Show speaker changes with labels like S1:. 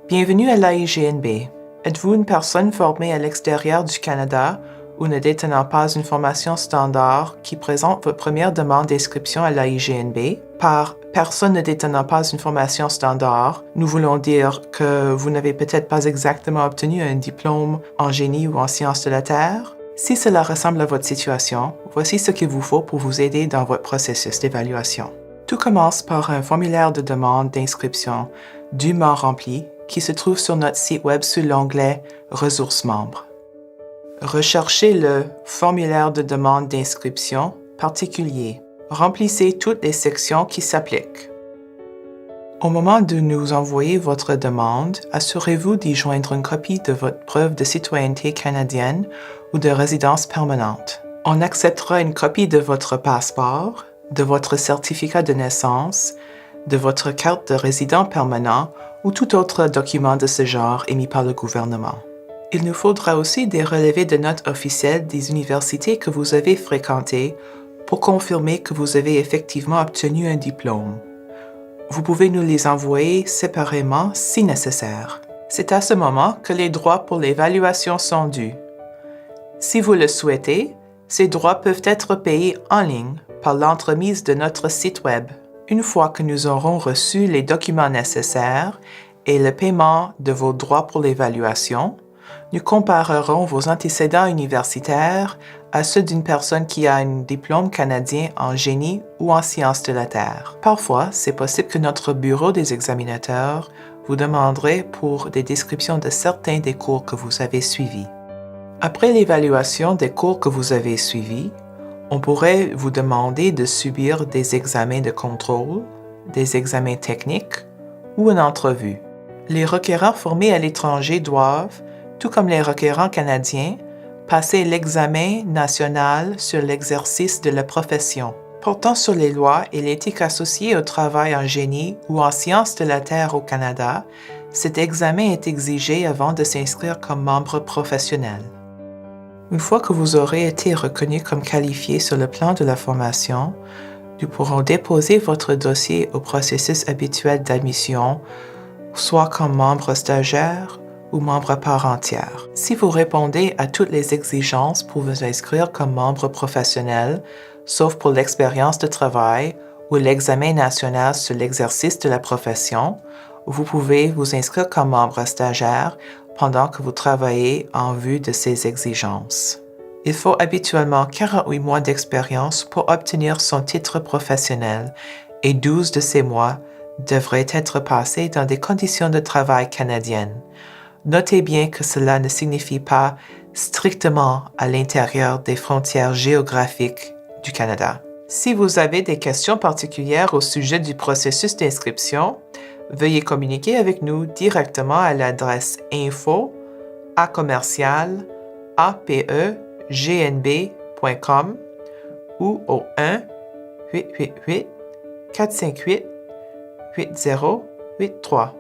S1: Bienvenue à l'AIGNB. Êtes-vous une personne formée à l'extérieur du Canada ou ne détenant pas une formation standard qui présente votre première demande d'inscription à l'AIGNB? Par personne ne détenant pas une formation standard, nous voulons dire que vous n'avez peut-être pas exactement obtenu un diplôme en génie ou en sciences de la Terre. Si cela ressemble à votre situation, voici ce qu'il vous faut pour vous aider dans votre processus d'évaluation. Tout commence par un formulaire de demande d'inscription dûment rempli qui se trouve sur notre site web sous l'onglet « Ressources membres ». Recherchez le formulaire de demande d'inscription particulier. Remplissez toutes les sections qui s'appliquent. Au moment de nous envoyer votre demande, assurez-vous d'y joindre une copie de votre preuve de citoyenneté canadienne ou de résidence permanente. On acceptera une copie de votre passeport, de votre certificat de naissance, de votre carte de résident permanent ou tout autre document de ce genre émis par le gouvernement. Il nous faudra aussi des relevés de notes officielles des universités que vous avez fréquentées pour confirmer que vous avez effectivement obtenu un diplôme. Vous pouvez nous les envoyer séparément si nécessaire. C'est à ce moment que les droits pour l'évaluation sont dus. Si vous le souhaitez, ces droits peuvent être payés en ligne par l'entremise de notre site web. Une fois que nous aurons reçu les documents nécessaires et le paiement de vos droits pour l'évaluation, nous comparerons vos antécédents universitaires à ceux d'une personne qui a un diplôme canadien en génie ou en sciences de la Terre. Parfois, c'est possible que notre bureau des examinateurs vous demanderait pour des descriptions de certains des cours que vous avez suivis. Après l'évaluation des cours que vous avez suivis, on pourrait vous demander de subir des examens de contrôle, des examens techniques ou une entrevue. Les requérants formés à l'étranger doivent, tout comme les requérants canadiens, passer l'examen national sur l'exercice de la profession. Portant sur les lois et l'éthique associée au travail en génie ou en sciences de la Terre au Canada, cet examen est exigé avant de s'inscrire comme membre professionnel. Une fois que vous aurez été reconnu comme qualifié sur le plan de la formation, nous pourrons déposer votre dossier au processus habituel d'admission, soit comme membre stagiaire ou membre à part entière. Si vous répondez à toutes les exigences pour vous inscrire comme membre professionnel, sauf pour l'expérience de travail ou l'examen national sur l'exercice de la profession, vous pouvez vous inscrire comme membre stagiaire pendant que vous travaillez en vue de ces exigences. Il faut habituellement 48 mois d'expérience pour obtenir son titre professionnel et 12 de ces mois devraient être passés dans des conditions de travail canadiennes. Notez bien que cela ne signifie pas strictement à l'intérieur des frontières géographiques du Canada. Si vous avez des questions particulières au sujet du processus d'inscription, veuillez communiquer avec nous directement à l'adresse info@apegnb.com ou au 1-888-458-8083.